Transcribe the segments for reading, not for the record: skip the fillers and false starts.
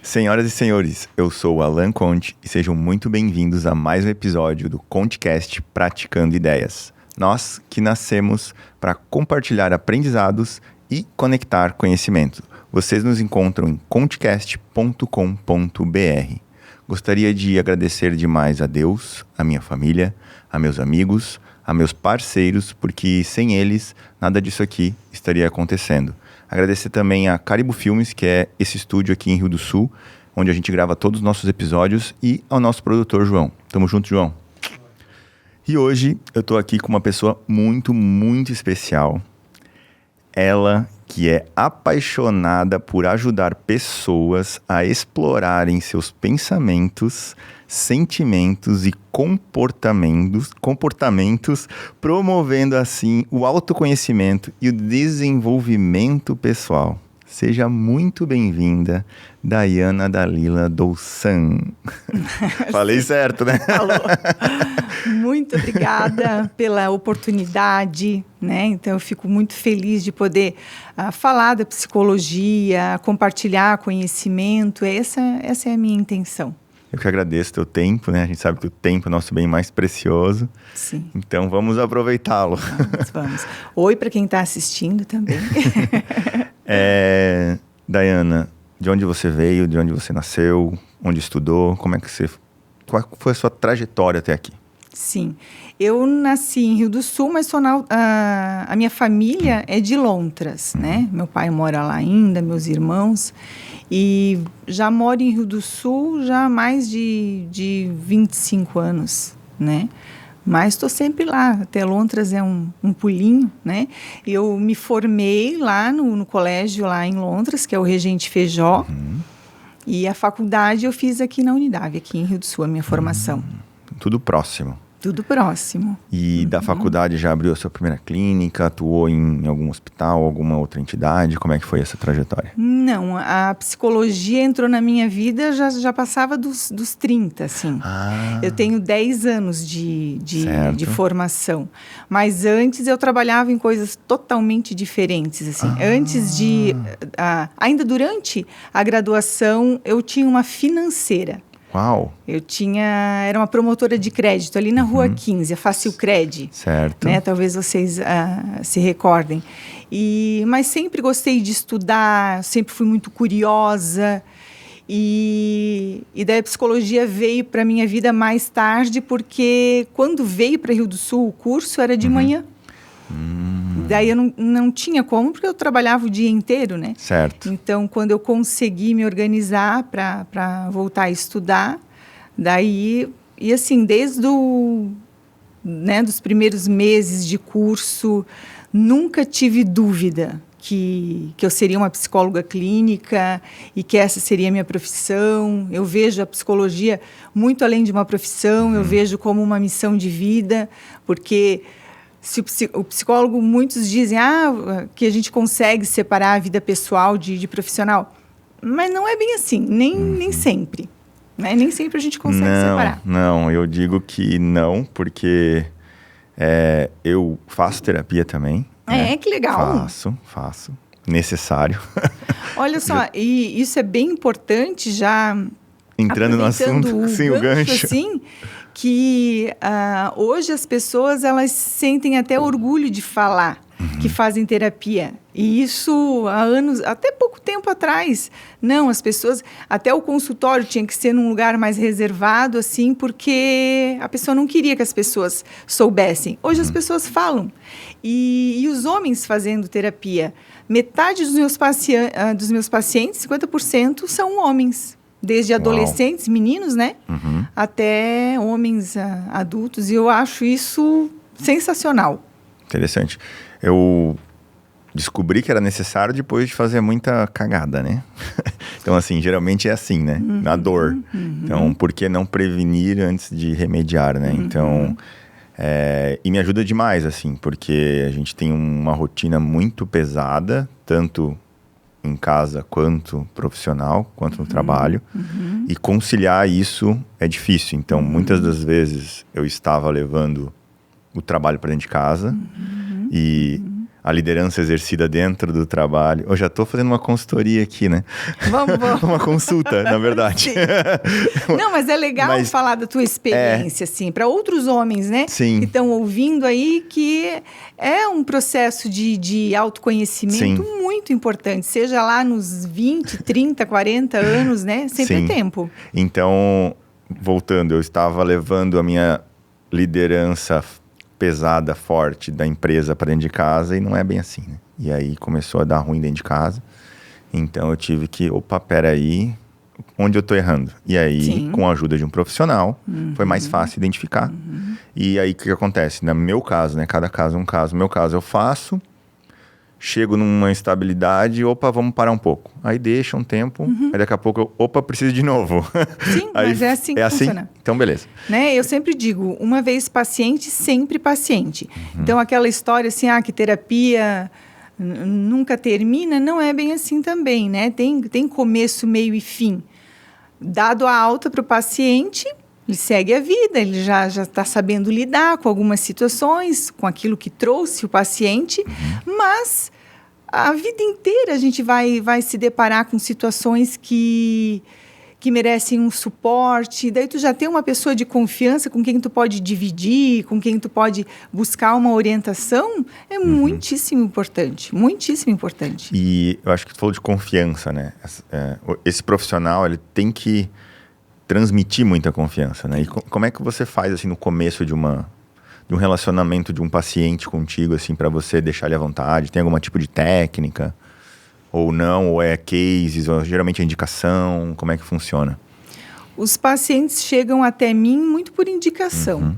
Senhoras e senhores, eu sou o Alan Conte e sejam muito bem-vindos a mais um episódio do ConteCast Praticando Ideias. Nós que nascemos para compartilhar aprendizados e conectar conhecimento. Vocês nos encontram em contecast.com.br. Gostaria de agradecer demais a Deus, a minha família, a meus amigos, a meus parceiros, porque sem eles nada disso aqui estaria acontecendo. Agradecer também a Caribou Filmes, que é esse estúdio aqui em Rio do Sul, onde a gente grava todos os nossos episódios, e ao nosso produtor, João. Tamo junto, João. E hoje eu tô aqui com uma pessoa muito, muito especial. Ela que é apaixonada por ajudar pessoas a explorarem seus pensamentos, sentimentos e comportamentos, promovendo assim o autoconhecimento e o desenvolvimento pessoal. Seja muito bem-vinda, Dayana Dalila Doussan. Falei certo, né? Falou. Muito obrigada pela oportunidade, né? Então, eu fico muito feliz de poder falar da psicologia, compartilhar conhecimento. Essa é a minha intenção. Eu que agradeço o teu tempo, né? A gente sabe que o tempo é o nosso bem mais precioso. Sim. Então, vamos aproveitá-lo. Vamos. Oi para quem está assistindo também. Dayana, de onde você veio, de onde você nasceu, onde estudou, qual foi a sua trajetória até aqui? Sim, eu nasci em Rio do Sul, mas a minha família é de Lontras, né? Meu pai mora lá ainda, meus irmãos, e já moro em Rio do Sul já há mais de 25 anos, né? Mas estou sempre lá, até Lontras é um pulinho, né? Eu me formei lá no colégio lá em Lontras, que é o Regente Feijó, e a faculdade eu fiz aqui na Unidade, aqui em Rio do Sul, a minha formação. Tudo próximo. Tudo próximo. E da faculdade já abriu a sua primeira clínica, atuou em algum hospital, alguma outra entidade? Como é que foi essa trajetória? Não, a psicologia entrou na minha vida, já passava dos 30, assim. Eu tenho 10 anos de formação. Mas antes eu trabalhava em coisas totalmente diferentes, assim. Ainda durante a graduação, eu tinha uma financeira. Uau! Era uma promotora de crédito ali na Rua 15, a Facilcred. Certo. Né? Talvez vocês se recordem. Mas sempre gostei de estudar, sempre fui muito curiosa. E daí a psicologia veio para a minha vida mais tarde, porque quando veio para Rio do Sul, o curso era de manhã. Daí eu não tinha como, porque eu trabalhava o dia inteiro, né? Certo. Então, quando eu consegui me organizar para voltar a estudar, daí... E assim, desde dos primeiros meses de curso, nunca tive dúvida que eu seria uma psicóloga clínica e que essa seria a minha profissão. Eu vejo a psicologia muito além de uma profissão, eu vejo como uma missão de vida, porque... Se o psicólogo, muitos dizem que a gente consegue separar a vida pessoal de profissional. Mas não é bem assim, nem sempre. Né? Nem sempre a gente consegue separar. Não, eu digo que não, porque eu faço terapia também. Que legal. Faço. Necessário. Olha só, e isso é bem importante já... Entrando no assunto, o gancho. Assim, que hoje as pessoas elas sentem até orgulho de falar que fazem terapia. E isso há anos, até pouco tempo atrás. Não, as pessoas... Até o consultório tinha que ser num lugar mais reservado, assim, porque a pessoa não queria que as pessoas soubessem. Hoje as pessoas falam. E os homens fazendo terapia. Metade dos meus pacientes, 50%, são homens. Desde adolescentes, meninos, né? Até homens adultos. E eu acho isso sensacional. Interessante. Eu descobri que era necessário depois de fazer muita cagada, né? Então, assim, geralmente é assim, né? Na dor. Então, por que não prevenir antes de remediar, né? Então, e me ajuda demais, assim, porque a gente tem uma rotina muito pesada, tanto em casa quanto profissional, quanto no trabalho. E conciliar isso é difícil. Então, muitas das vezes eu estava levando o trabalho para dentro de casa e a liderança exercida dentro do trabalho. Eu já estou fazendo uma consultoria aqui, né? Vamos. Uma consulta, na verdade. Não, mas é legal falar da tua experiência, assim, para outros homens, né? Sim. Que estão ouvindo aí, que é um processo de autoconhecimento muito importante, seja lá nos 20, 30, 40 anos, né? Sempre é tempo. Então, voltando, eu estava levando a minha liderança pesada, forte da empresa para dentro de casa e não é bem assim, né? E aí começou a dar ruim dentro de casa. Então eu tive que, peraí, onde eu estou errando? E aí, com a ajuda de um profissional, foi mais fácil identificar. E aí, o que acontece? No meu caso, né? Cada caso é um caso. No meu caso, eu faço, chego numa estabilidade, vamos parar um pouco. Aí deixa um tempo, aí daqui a pouco eu, preciso de novo. Sim, aí, mas é assim que funciona. Então, beleza. Né? Eu sempre digo, uma vez paciente, sempre paciente. Então, aquela história assim, que terapia nunca termina, não é bem assim também, né? Tem começo, meio e fim. Dado a alta para o paciente, ele segue a vida, ele já está sabendo lidar com algumas situações, com aquilo que trouxe o paciente, mas a vida inteira a gente vai se deparar com situações que merecem um suporte. Daí tu já tem uma pessoa de confiança com quem tu pode dividir, com quem tu pode buscar uma orientação, é muitíssimo importante, muitíssimo importante. E eu acho que tu falou de confiança, né? Esse profissional, ele tem que transmitir muita confiança, né? E como é que você faz, assim, no começo de um relacionamento de um paciente contigo, assim, para você deixar ele à vontade? Tem algum tipo de técnica? Ou não? Ou é cases? Ou geralmente é indicação? Como é que funciona? Os pacientes chegam até mim muito por indicação.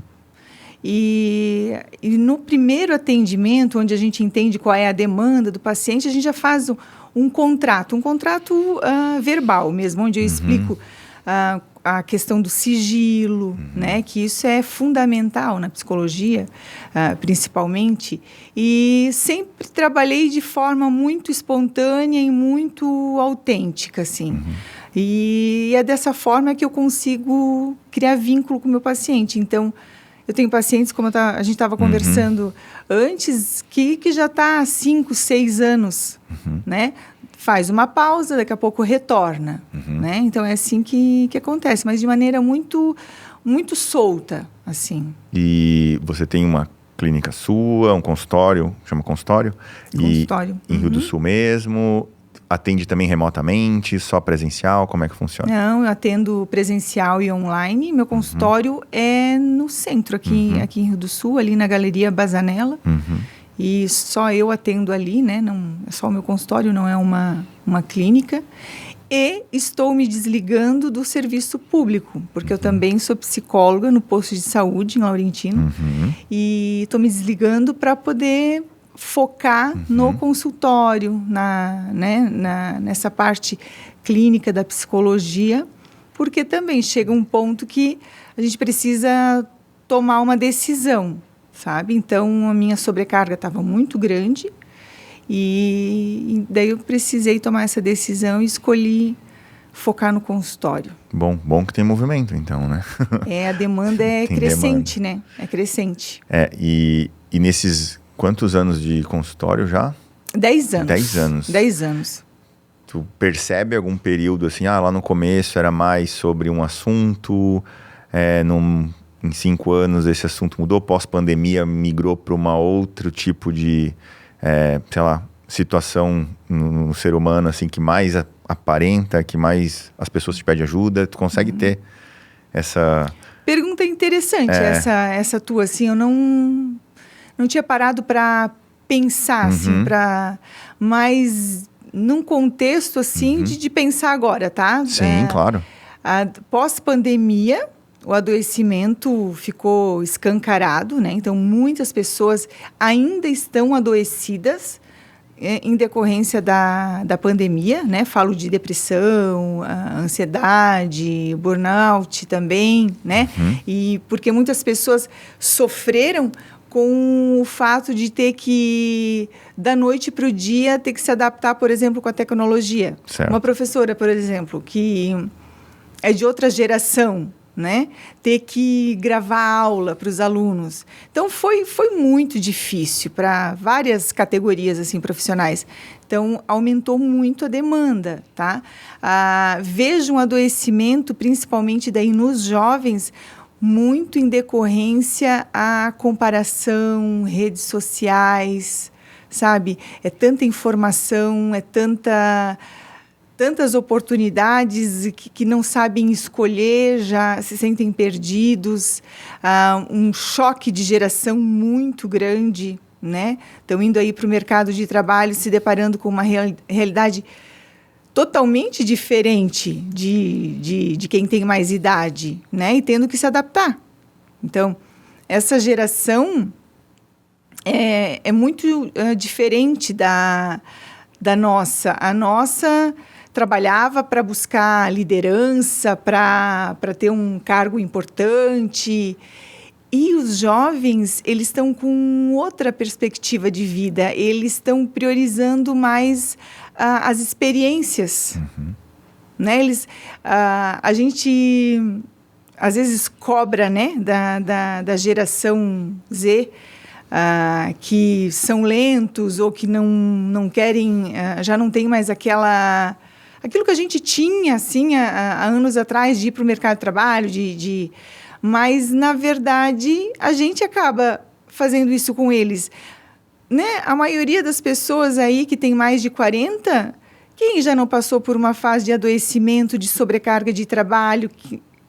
E no primeiro atendimento, onde a gente entende qual é a demanda do paciente, a gente já faz um contrato verbal mesmo, onde eu explico a questão do sigilo, né? Que isso é fundamental na psicologia, principalmente. E sempre trabalhei de forma muito espontânea e muito autêntica, assim. E é dessa forma que eu consigo criar vínculo com o meu paciente. Então, eu tenho pacientes, como a gente estava conversando antes, que já está há 5, 6 anos, né? Faz uma pausa, daqui a pouco retorna, né? Então, é assim que acontece, mas de maneira muito, muito solta, assim. E você tem uma clínica sua, um consultório, chama consultório? Consultório. E em Rio do Sul mesmo? Atende também remotamente, só presencial? Como é que funciona? Não, eu atendo presencial e online. Meu consultório é no centro, aqui em Rio do Sul, ali na Galeria Bazanella. E só eu atendo ali, né? Não, é só o meu consultório, não é uma clínica. E estou me desligando do serviço público, porque eu também sou psicóloga no posto de saúde em Laurentino. E estou me desligando para poder focar no consultório, nessa parte clínica da psicologia, porque também chega um ponto que a gente precisa tomar uma decisão, sabe? Então, a minha sobrecarga estava muito grande e daí eu precisei tomar essa decisão e escolhi focar no consultório. Bom que tem movimento, então, né? A demanda é crescente, né? É crescente. E nesses... Quantos anos de consultório já? 10 anos. 10 anos. 10 anos. Tu percebe algum período assim, lá no começo era mais sobre um assunto, em 5 anos esse assunto mudou, pós-pandemia migrou para uma outro tipo de, situação no ser humano, assim, que mais aparenta, que mais as pessoas te pedem ajuda, tu consegue ter essa... Pergunta interessante essa tua, assim, eu não tinha parado para pensar, assim, mas num contexto, assim, de pensar agora, tá? Sim, claro. Pós-pandemia, o adoecimento ficou escancarado, né? Então, muitas pessoas ainda estão adoecidas em decorrência da pandemia, né? Falo de depressão, ansiedade, burnout também, né? E porque muitas pessoas sofreram com o fato de ter que, da noite para o dia, ter que se adaptar, por exemplo, com a tecnologia. Certo. Uma professora, por exemplo, que é de outra geração, né? Ter que gravar aula para os alunos. Então, foi muito difícil para várias categorias assim, profissionais. Então, aumentou muito a demanda, tá? Vejo um adoecimento, principalmente daí nos jovens, muito em decorrência à comparação, redes sociais, sabe? É tanta informação, é tantas oportunidades que não sabem escolher, já se sentem perdidos, um choque de geração muito grande, né? Estão indo aí para o mercado de trabalho, se deparando com uma realidade totalmente diferente de quem tem mais idade, né? E tendo que se adaptar. Então, essa geração é muito diferente da nossa. A nossa trabalhava para buscar liderança, para ter um cargo importante. E os jovens, eles estão com outra perspectiva de vida. Eles estão priorizando mais as experiências. Uhum. Né? A gente, às vezes, cobra, né, da geração Z, que são lentos ou que não querem, já não tem mais aquilo que a gente tinha assim, há anos atrás, de ir para o mercado de trabalho, mas, na verdade, a gente acaba fazendo isso com eles. Né? A maioria das pessoas aí que tem mais de 40, quem já não passou por uma fase de adoecimento, de sobrecarga de trabalho,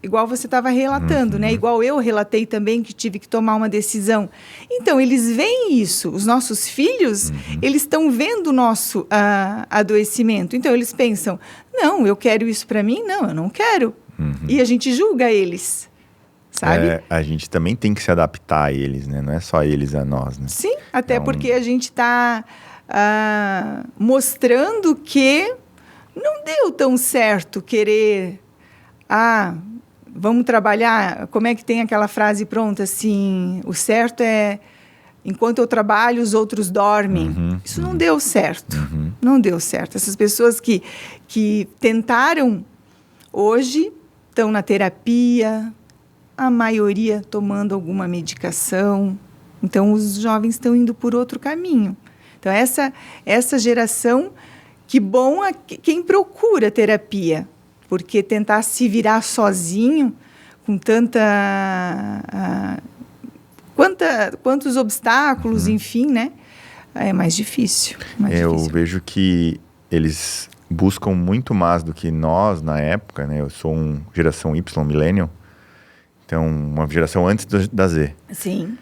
igual você estava relatando, né? Igual eu relatei também que tive que tomar uma decisão. Então, eles veem isso. Os nossos filhos, eles estão vendo o nosso adoecimento. Então, eles pensam, não, eu quero isso para mim? Não, eu não quero. E a gente julga eles, sabe? A gente também tem que se adaptar a eles, né? Não é só eles a nós, né? Sim, até porque a gente está mostrando que não deu tão certo querer... vamos trabalhar, como é que tem aquela frase pronta, assim, o certo é, enquanto eu trabalho, os outros dormem. Isso não deu certo, não deu certo. Essas pessoas que tentaram, hoje, estão na terapia, a maioria tomando alguma medicação. Então, os jovens estão indo por outro caminho. Então, essa geração, que bom quem procura terapia, porque tentar se virar sozinho, com quantos obstáculos, enfim, né? É mais difícil. Eu vejo que eles buscam muito mais do que nós na época, né? Eu sou geração Y, millennial, então uma geração antes da Z. Sim.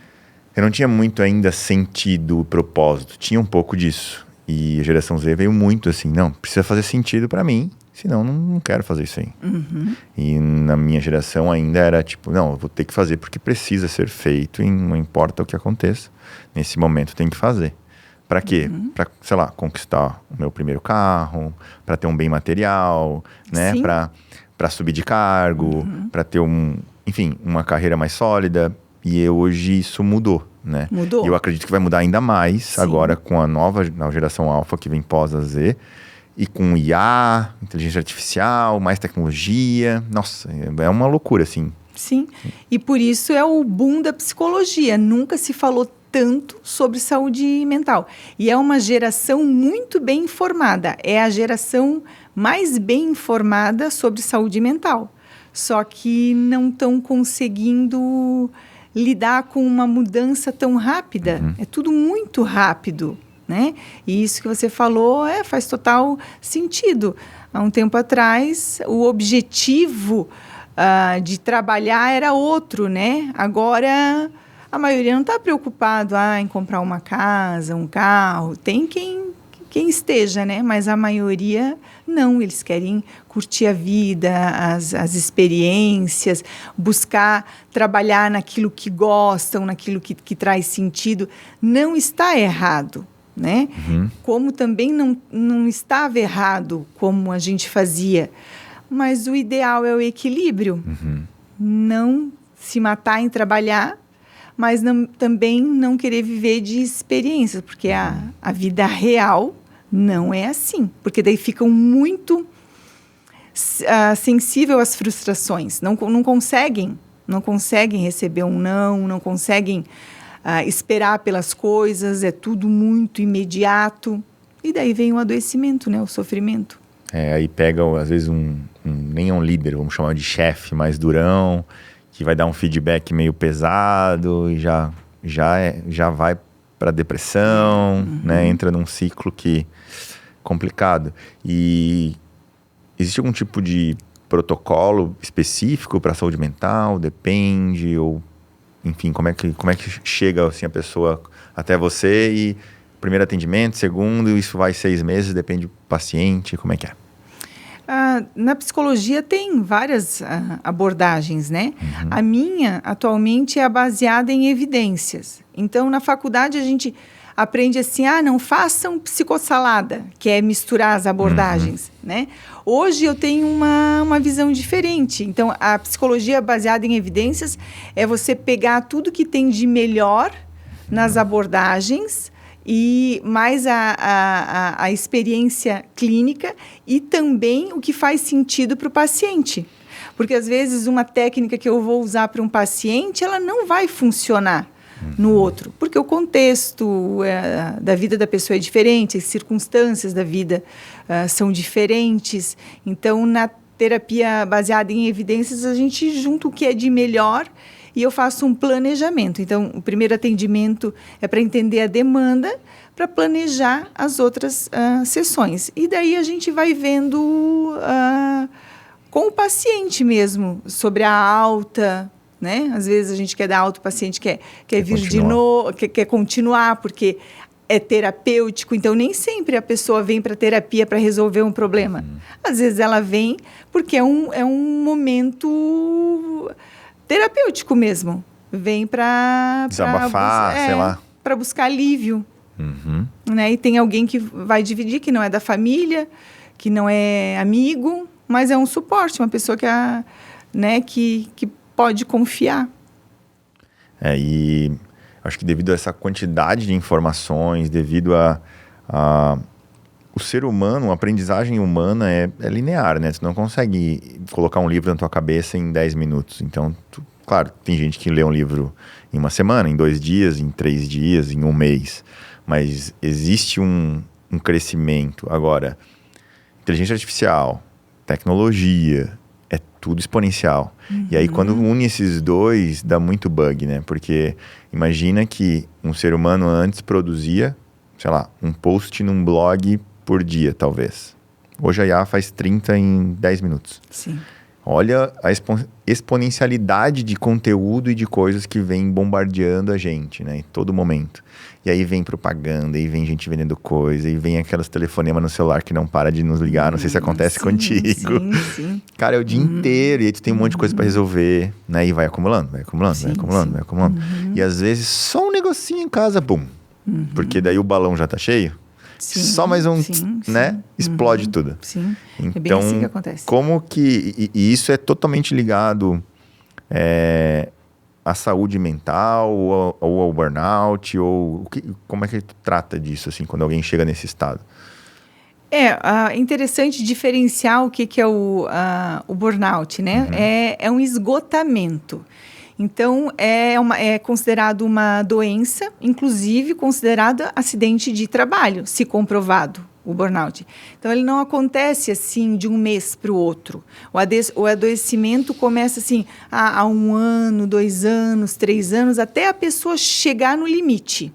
Eu não tinha muito ainda sentido, propósito. Tinha um pouco disso. E a geração Z veio muito assim, não, precisa fazer sentido para mim, senão não quero fazer isso aí. E na minha geração ainda era tipo, não, eu vou ter que fazer porque precisa ser feito e não importa o que aconteça. Nesse momento tem que fazer. Para quê? Para, sei lá, conquistar o meu primeiro carro, para ter um bem material, né? Para subir de cargo, para ter enfim, uma carreira mais sólida. E hoje isso mudou, né? Mudou. E eu acredito que vai mudar ainda mais agora com a nova geração alfa que vem pós a Z. E com IA, inteligência artificial, mais tecnologia. Nossa, é uma loucura, assim. Sim. E por isso é o boom da psicologia. Nunca se falou tanto sobre saúde mental. E é uma geração muito bem informada. É a geração mais bem informada sobre saúde mental. Só que não estão conseguindo lidar com uma mudança tão rápida. É tudo muito rápido, né? E isso que você falou faz total sentido. Há um tempo atrás, o objetivo de trabalhar era outro, né? Agora, a maioria não está preocupado em comprar uma casa, um carro. Tem quem esteja, né? Mas a maioria não. Eles querem curtir a vida, as experiências, buscar trabalhar naquilo que gostam, naquilo que traz sentido. Não está errado, né? Como também não estava errado como a gente fazia. Mas o ideal é o equilíbrio. Não se matar em trabalhar, mas também não querer viver de experiências, porque a vida real não é assim. Porque daí ficam muito sensível às frustrações. Não conseguem receber um não conseguem esperar pelas coisas, é tudo muito imediato. E daí vem o adoecimento, né? O sofrimento. Aí pega, às vezes, nem é um líder, vamos chamar de chefe mais durão, que vai dar um feedback meio pesado e já vai para depressão, né? Entra num ciclo complicado. E existe algum tipo de protocolo específico para a saúde mental? Depende? Ou, enfim, como é que chega assim, a pessoa até você e primeiro atendimento, segundo, isso vai 6 meses, depende do paciente, como é que é? Na psicologia tem várias abordagens, né? A minha, atualmente, é baseada em evidências. Então, na faculdade, a gente aprende assim, não façam psicossalada, que é misturar as abordagens, né? Hoje eu tenho uma visão diferente. Então, a psicologia baseada em evidências é você pegar tudo que tem de melhor nas abordagens e mais a experiência clínica e também o que faz sentido para o paciente. Porque, às vezes, uma técnica que eu vou usar para um paciente, ela não vai funcionar no outro, porque o contexto da vida da pessoa é diferente, as circunstâncias da vida são diferentes. Então, na terapia baseada em evidências, a gente junta o que é de melhor e eu faço um planejamento. Então, o primeiro atendimento é para entender a demanda, para planejar as outras sessões. E daí a gente vai vendo com o paciente mesmo, sobre a alta, né? Às vezes a gente quer dar alta, o paciente quer vir continuar. De novo, quer continuar, porque é terapêutico. Então, nem sempre a pessoa vem para terapia para resolver um problema. Às vezes ela vem porque é um momento terapêutico mesmo. Vem para desabafar, sei lá. Para buscar alívio. Né? E tem alguém que vai dividir, que não é da família, que não é amigo, mas é um suporte, uma pessoa que pode confiar. E acho que devido a essa quantidade de informações, devido o ser humano, a aprendizagem humana é linear, né? Você não consegue colocar um livro na tua cabeça em 10 minutos. Então, claro, tem gente que lê um livro em 1 semana, em 2 dias, em 3 dias, em 1 mês. Mas existe um crescimento. Agora, inteligência artificial, tecnologia, é tudo exponencial. E aí, quando une esses dois, dá muito bug, né? Porque imagina que um ser humano antes produzia, sei lá, um post num blog por dia, talvez. Hoje a IA faz 30 em 10 minutos. Sim. Olha a exponencialidade de conteúdo e de coisas que vem bombardeando a gente, né? Em todo momento. E aí vem propaganda, e vem gente vendendo coisa, e vem aquelas telefonemas no celular que não para de nos ligar. Não sei se acontece contigo. Sim. Cara, é o dia inteiro, e aí tu tem um monte de coisa pra resolver, né? E vai acumulando. E às vezes só um negocinho em casa, bum. Porque daí o balão já tá cheio. Sim, só mais um, né? Explode tudo. Sim, então, é bem assim que acontece. Como que... E isso é totalmente ligado à saúde mental, ou ao burnout, como é que tu trata disso, assim, quando alguém chega nesse estado? É interessante diferenciar o que é o burnout, né? É um esgotamento. Então, é considerado uma doença, inclusive considerada acidente de trabalho, se comprovado, o burnout. Então, ele não acontece assim de um mês para o outro. O adoecimento começa assim há 1 ano, 2 anos, 3 anos, até a pessoa chegar no limite.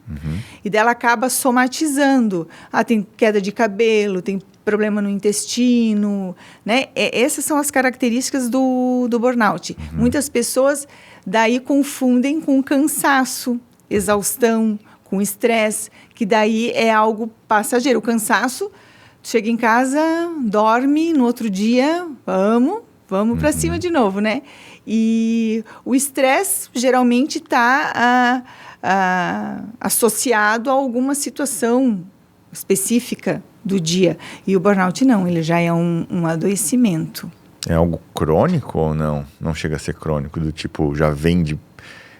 E daí ela acaba somatizando. Tem queda de cabelo, tem problema no intestino, né? Essas são as características do burnout. Muitas pessoas daí confundem com cansaço, exaustão, com estresse, que daí é algo passageiro. O cansaço, chega em casa, dorme, no outro dia, vamos para cima de novo, né? E o estresse geralmente está associado a alguma situação específica do dia. E o burnout não, ele já é um adoecimento. É algo crônico ou não? Não chega a ser crônico, do tipo, já vem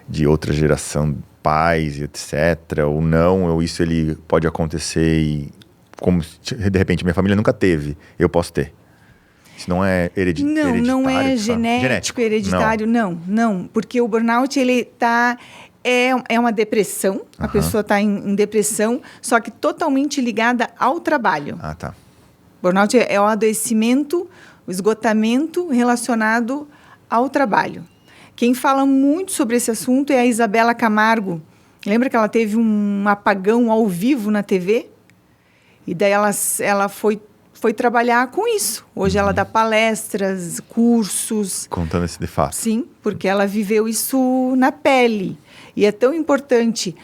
de outra geração, pais, etc. Ou não, ou isso ele pode acontecer e, como de repente minha família nunca teve, eu posso ter. pacientes? Não é hereditário? Não é genético, hereditário, não. Porque o burnout, ele é uma depressão, a pessoa está em depressão, só que totalmente ligada ao trabalho. Ah, tá. Burnout é o adoecimento, o esgotamento relacionado ao trabalho. Quem fala muito sobre esse assunto é a Isabela Camargo. Lembra que ela teve um apagão ao vivo na TV? E daí ela foi trabalhar com isso. Hoje ela dá palestras, cursos. Contando esse de fato. Sim, porque ela viveu isso na pele. E é tão importante.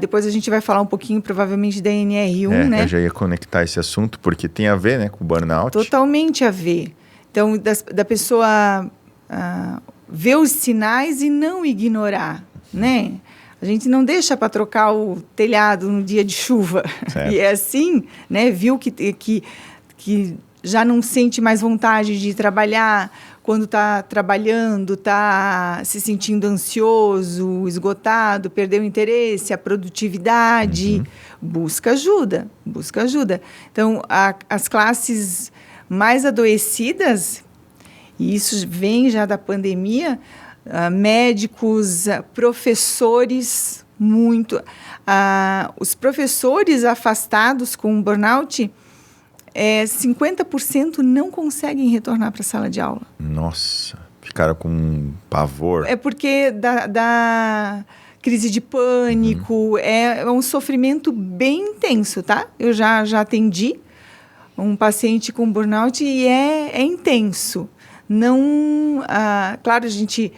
Depois a gente vai falar um pouquinho, provavelmente, da NR1, né? Eu já ia conectar esse assunto, porque tem a ver, né, com o burnout. Totalmente a ver. Então, da pessoa ver os sinais e não ignorar, né? A gente não deixa para trocar o telhado no dia de chuva. Certo. E é assim, né? Viu que já não sente mais vontade de trabalhar quando está trabalhando, está se sentindo ansioso, esgotado, perdeu o interesse, a produtividade. Busca ajuda. Então, as classes mais adoecidas, e isso vem já da pandemia, médicos, professores, muito. Os professores afastados com burnout, 50% não conseguem retornar para a sala de aula. Nossa, ficaram com pavor. É porque da crise de pânico, é um sofrimento bem intenso, tá? Eu já atendi um paciente com burnout e é intenso. Não, claro, a gente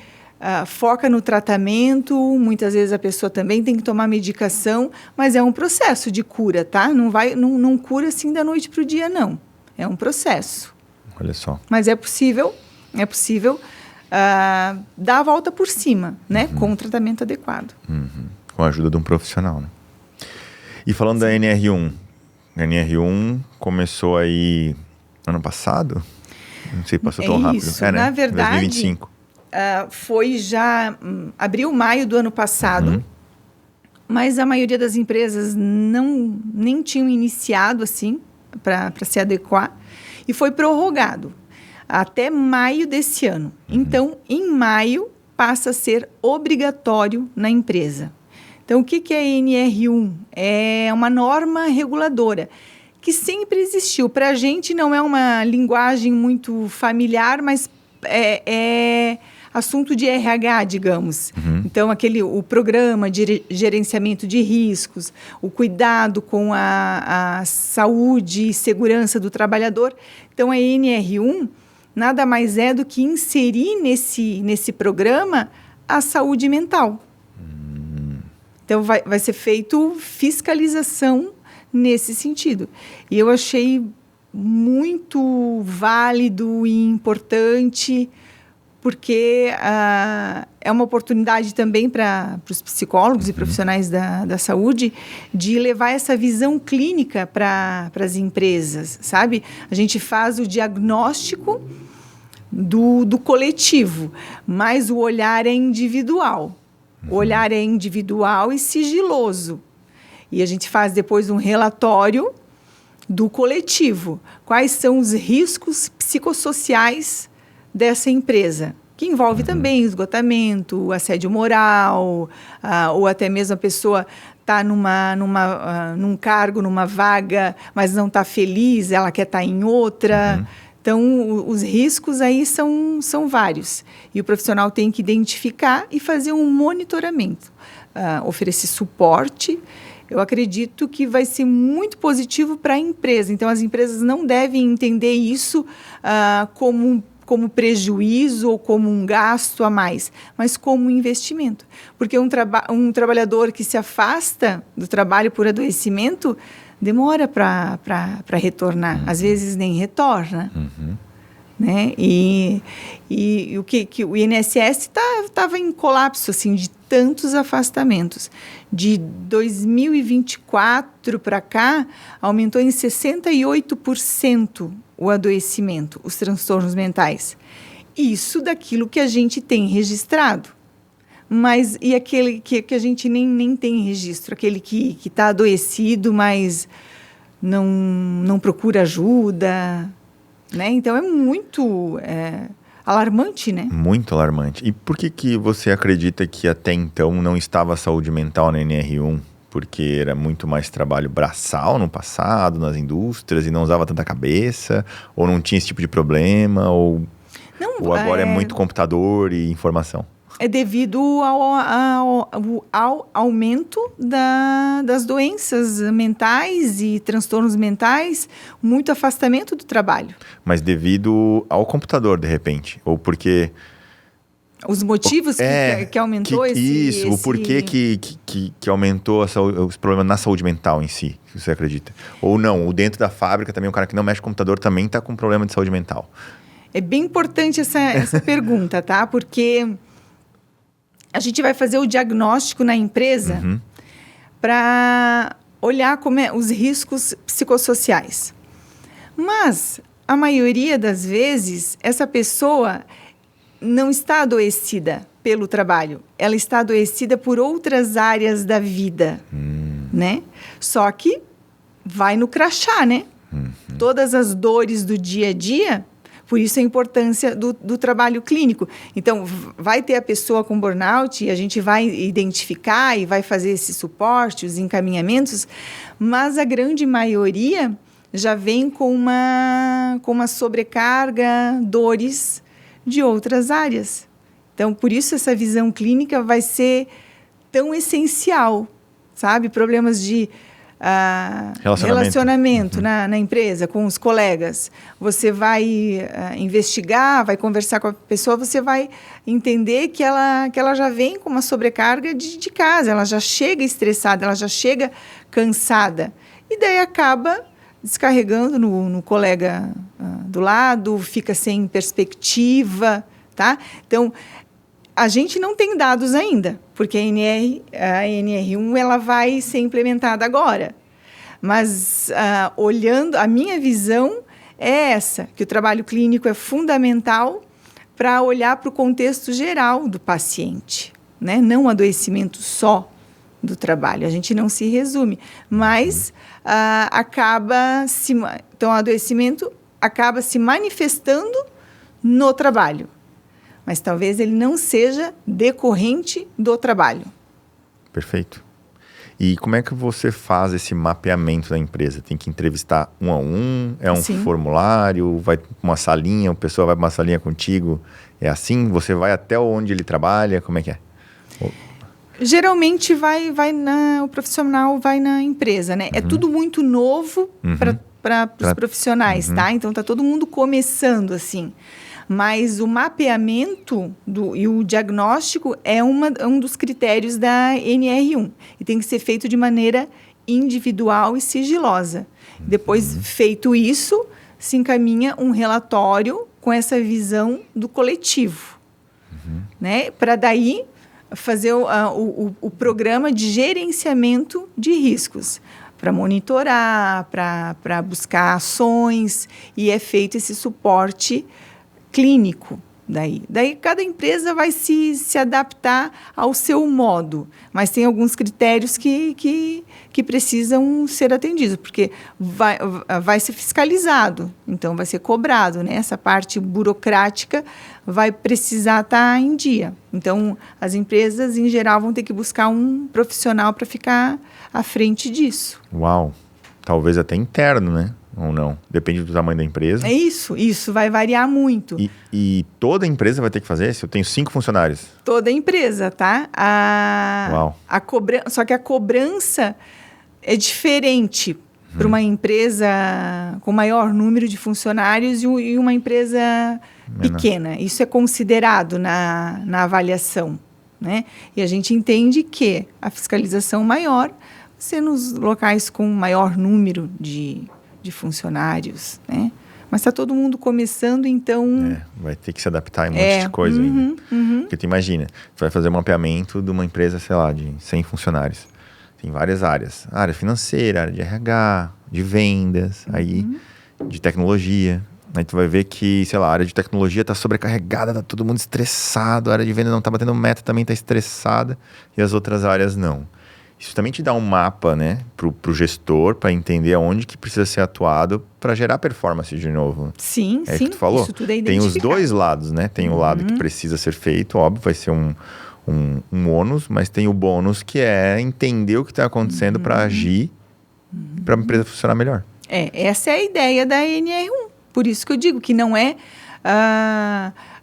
foca no tratamento, muitas vezes a pessoa também tem que tomar medicação, mas é um processo de cura, tá? Não cura assim da noite para o dia, não. É um processo. Olha só. Mas é possível dar a volta por cima, né? Com um tratamento adequado. Com a ajuda de um profissional, né? E falando da NR1, a NR1 começou aí ano passado? Não sei, passou tão rápido. Isso, na verdade, 2025. Foi já abril, maio do ano passado, mas a maioria das empresas nem tinham iniciado assim para se adequar e foi prorrogado até maio desse ano. Então, em maio, passa a ser obrigatório na empresa. Então, o que é a NR1? É uma norma reguladora que sempre existiu. Para a gente não é uma linguagem muito familiar, mas é assunto de RH, digamos. Então, o programa de gerenciamento de riscos, o cuidado com a saúde e segurança do trabalhador. Então, a NR1 nada mais é do que inserir nesse programa a saúde mental. Então, vai ser feito fiscalização nesse sentido. E eu achei muito válido e importante, porque é uma oportunidade também para os psicólogos e profissionais da saúde de levar essa visão clínica para as empresas, sabe? A gente faz o diagnóstico do coletivo, mas o olhar é individual. O olhar é individual e sigiloso. E a gente faz depois um relatório do coletivo. Quais são os riscos psicossociais dessa empresa? Que envolve também esgotamento, assédio moral, ou até mesmo a pessoa está num cargo, numa vaga, mas não está feliz, ela quer estar em outra. Então, os riscos aí são vários. E o profissional tem que identificar e fazer um monitoramento. Oferecer suporte. Eu acredito que vai ser muito positivo para a empresa. Então, as empresas não devem entender isso como prejuízo ou como um gasto a mais, mas como um investimento. Porque um trabalhador que se afasta do trabalho por adoecimento demora para retornar. Às vezes nem retorna. Né? E o INSS estava em colapso assim, de tantos afastamentos. De 2024 para cá, aumentou em 68% o adoecimento, os transtornos mentais. Isso daquilo que a gente tem registrado. Mas e aquele que a gente nem tem registro? Aquele que está adoecido, mas não procura ajuda? né? Então, é muito alarmante, né? Muito alarmante. E por que você acredita que até então não estava a saúde mental na NR1? Porque era muito mais trabalho braçal no passado, nas indústrias, e não usava tanta cabeça? Ou não tinha esse tipo de problema? Ou agora é muito computador e informação? É devido ao aumento das doenças mentais e transtornos mentais, muito afastamento do trabalho. Mas devido ao computador, de repente? Ou porque... Os motivos que aumentou o porquê que aumentou os problemas na saúde mental em si, que você acredita? Ou não, o dentro da fábrica também, o cara que não mexe com computador também está com problema de saúde mental? É bem importante essa pergunta, tá? Porque a gente vai fazer o diagnóstico na empresa para olhar os riscos psicossociais. Mas, a maioria das vezes, essa pessoa não está adoecida pelo trabalho. Ela está adoecida por outras áreas da vida, né? Só que vai no crachá, né? Todas as dores do dia a dia, por isso a importância do trabalho clínico. Então, vai ter a pessoa com burnout e a gente vai identificar e vai fazer esse suporte, os encaminhamentos, mas a grande maioria já vem com uma sobrecarga, dores de outras áreas. Então, por isso essa visão clínica vai ser tão essencial, sabe? Problemas de relacionamento na empresa, com os colegas. Você vai investigar, vai conversar com a pessoa, você vai entender que ela já vem com uma sobrecarga de casa, ela já chega estressada, ela já chega cansada. E daí acaba descarregando no colega do lado, fica sem perspectiva, tá? Então, a gente não tem dados ainda, porque a NR1 ela vai ser implementada agora. Mas, olhando, a minha visão é essa, que o trabalho clínico é fundamental para olhar para o contexto geral do paciente, né? Não o adoecimento só do trabalho. A gente não se resume, mas então, o adoecimento acaba se manifestando no trabalho. Mas talvez ele não seja decorrente do trabalho. Perfeito. E como é que você faz esse mapeamento da empresa? Tem que entrevistar um a um? É um formulário? Vai para uma salinha? A pessoa vai para uma salinha contigo? É assim? Você vai até onde ele trabalha? Como é que é? Geralmente o profissional vai na empresa, né? É tudo muito novo para os profissionais, tá? Então, está todo mundo começando assim. Mas o mapeamento e o diagnóstico é um dos critérios da NR1. E tem que ser feito de maneira individual e sigilosa. Depois, feito isso, se encaminha um relatório com essa visão do coletivo. Né? Para daí fazer o programa de gerenciamento de riscos. Para monitorar, para buscar ações. E é feito esse suporte clínico daí cada empresa vai se adaptar ao seu modo, mas tem alguns critérios que precisam ser atendidos, porque vai ser fiscalizado, então vai ser cobrado, né? Essa parte burocrática vai precisar estar em dia. Então, as empresas, em geral, vão ter que buscar um profissional para ficar à frente disso. Uau! Talvez até interno, né? Ou não? Depende do tamanho da empresa. É isso vai variar muito. E toda empresa vai ter que fazer isso? Eu tenho 5 funcionários. Toda empresa, tá? Uau. Só que a cobrança é diferente para uma empresa com maior número de funcionários e uma empresa pequena. Isso é considerado na avaliação, né? E a gente entende que a fiscalização maior vai ser nos locais com maior número de funcionários, né? Mas está todo mundo começando, então... vai ter que se adaptar a um monte de coisa ainda. Porque tu imagina, tu vai fazer um mapeamento de uma empresa, sei lá, de 100 funcionários. Tem várias áreas. Área financeira, área de RH, de vendas, aí de tecnologia. Aí tu vai ver que, sei lá, a área de tecnologia está sobrecarregada, está todo mundo estressado, a área de venda não está batendo meta, também está estressada, e as outras áreas não. Isso também te dá um mapa, né, pro gestor, para entender aonde que precisa ser atuado para gerar performance de novo. Sim, É sim. que tu falou? Isso tudo é Tem os identificado. dois lados, né? Tem o lado que precisa ser feito, óbvio, vai ser um ônus, mas tem o bônus que é entender o que está acontecendo para agir, para a empresa funcionar melhor. Essa é a ideia da NR1. Por isso que eu digo que não é...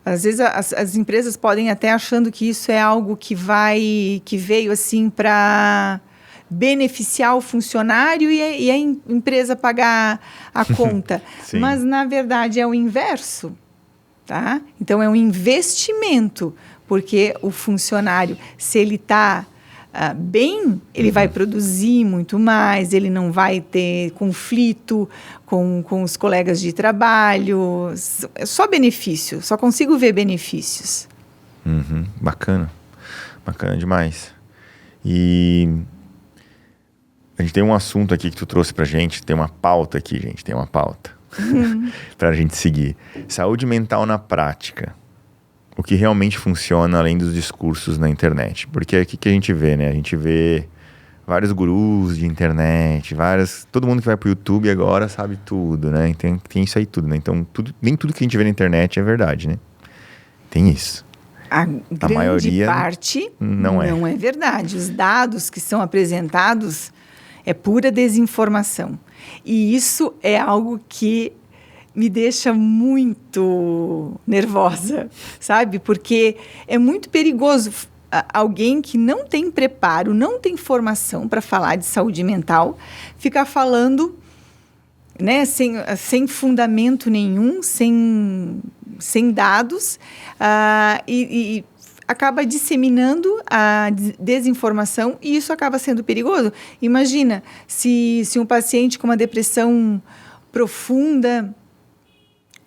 às vezes as empresas podem até achando que isso é algo que veio assim para beneficiar o funcionário e a empresa pagar a conta. Mas, na verdade, é o inverso. Tá? Então, é um investimento, porque o funcionário, se ele está bem, ele vai produzir muito mais, ele não vai ter conflito com os colegas de trabalho, só benefício, só consigo ver benefícios. Bacana, bacana demais. E a gente tem um assunto aqui que tu trouxe pra gente, tem uma pauta aqui, gente, tem uma pauta pra gente seguir. Saúde mental na prática. O que realmente funciona além dos discursos na internet. Porque é o que a gente vê, né? A gente vê vários gurus de internet, todo mundo que vai pro YouTube agora sabe tudo, né? Tem isso aí tudo, né? Então, nem tudo que a gente vê na internet é verdade, né? Tem isso. A grande maioria parte não é verdade. Os dados que são apresentados é pura desinformação. E isso é algo que me deixa muito nervosa, sabe? Porque é muito perigoso alguém que não tem preparo, não tem formação para falar de saúde mental, ficar falando, né, sem fundamento nenhum, sem dados, e acaba disseminando a desinformação e isso acaba sendo perigoso. Imagina se um paciente com uma depressão profunda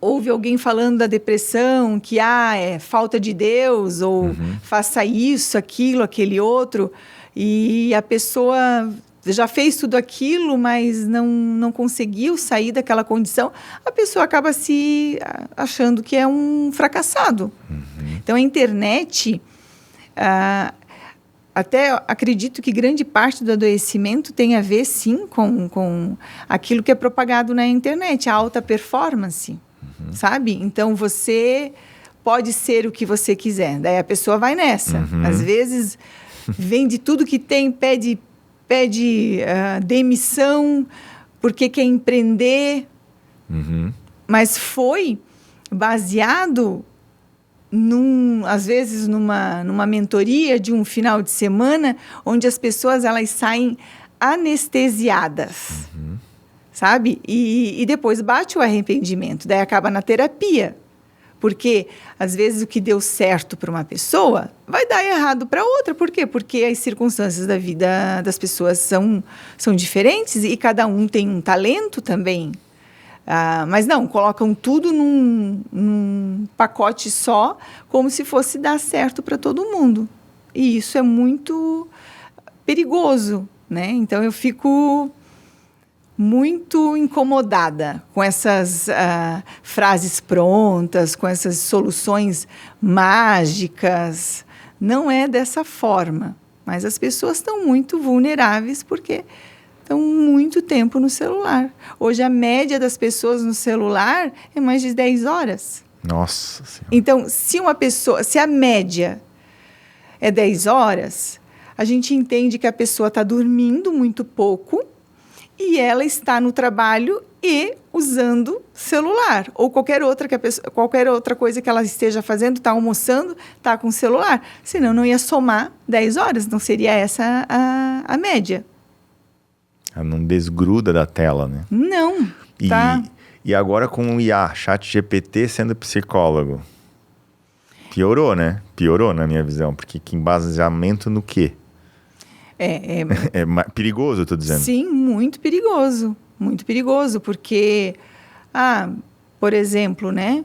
ouve alguém falando da depressão, que é falta de Deus, ou faça isso, aquilo, aquele outro, e a pessoa já fez tudo aquilo, mas não conseguiu sair daquela condição, a pessoa acaba se achando que é um fracassado. Então, a internet, até acredito que grande parte do adoecimento tem a ver, sim, com aquilo que é propagado na internet, a alta performance. Sabe? Então, você pode ser o que você quiser. Daí a pessoa vai nessa. Às vezes, vende tudo que tem, pede demissão, porque quer empreender. Mas foi baseado, às vezes, numa mentoria de um final de semana, onde as pessoas elas saem anestesiadas. Sabe? E depois bate o arrependimento, daí acaba na terapia. Porque, às vezes, o que deu certo para uma pessoa vai dar errado para outra. Por quê? Porque as circunstâncias da vida das pessoas são diferentes e cada um tem um talento também. Mas não, colocam tudo num pacote só, como se fosse dar certo para todo mundo. E isso é muito perigoso, né? Então, eu fico muito incomodada com essas frases prontas, com essas soluções mágicas. Não é dessa forma. Mas as pessoas estão muito vulneráveis porque estão muito tempo no celular. Hoje, a média das pessoas no celular é mais de 10 horas. Nossa Senhora. Então, se a média é 10 horas, a gente entende que a pessoa está dormindo muito pouco e ela está no trabalho e usando celular. Ou qualquer outra coisa que ela esteja fazendo, está almoçando, está com o celular. Senão não ia somar 10 horas, não seria essa a média. Ela não desgruda da tela, né? Não. Tá. E agora com o IA, ChatGPT sendo psicólogo. Piorou, né? Piorou na minha visão, porque que embasamento no quê? É perigoso, eu tô dizendo. Sim, muito perigoso. Muito perigoso, porque, por exemplo, né?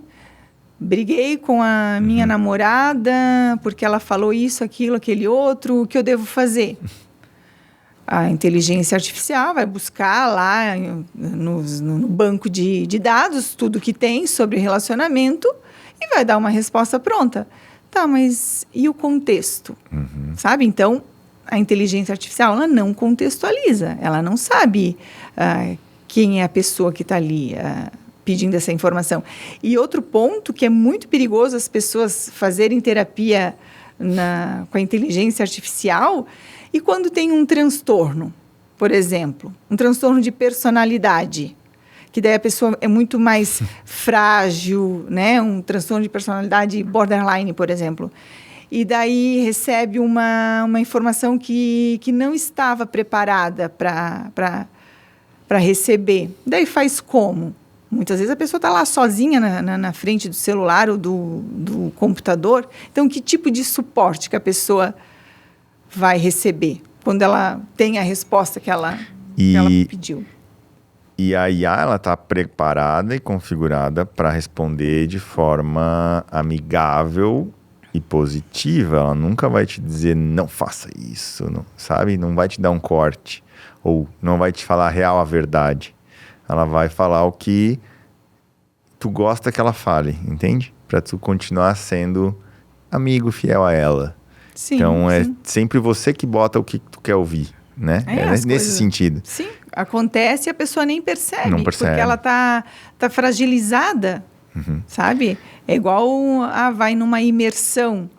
Briguei com a minha namorada porque ela falou isso, aquilo, aquele outro. O que eu devo fazer? A inteligência artificial vai buscar lá no banco de dados tudo que tem sobre relacionamento e vai dar uma resposta pronta. Tá, mas e o contexto? Sabe? Então, a inteligência artificial, ela não contextualiza, ela não sabe quem é a pessoa que está ali pedindo essa informação. E outro ponto que é muito perigoso as pessoas fazerem terapia com a inteligência artificial, e quando tem um transtorno, por exemplo, um transtorno de personalidade, que daí a pessoa é muito mais frágil, né? Um transtorno de personalidade borderline, por exemplo. E daí recebe uma informação que não estava preparada para receber. Daí faz como? Muitas vezes a pessoa está lá sozinha na frente do celular ou do computador. Então, que tipo de suporte que a pessoa vai receber quando ela tem a resposta que ela pediu? E a IA, ela está preparada e configurada para responder de forma amigável e positiva. Ela nunca vai te dizer, não faça isso, não, sabe? Não vai te dar um corte. Ou não vai te falar a real, a verdade. Ela vai falar o que tu gosta que ela fale, entende? Para tu continuar sendo amigo, fiel a ela. Sim, então, é sempre você que bota o que tu quer ouvir, né? É nesse sentido. Sim, acontece e a pessoa nem percebe. Não percebe. Porque ela tá fragilizada, sabe? É igual vai numa imersão.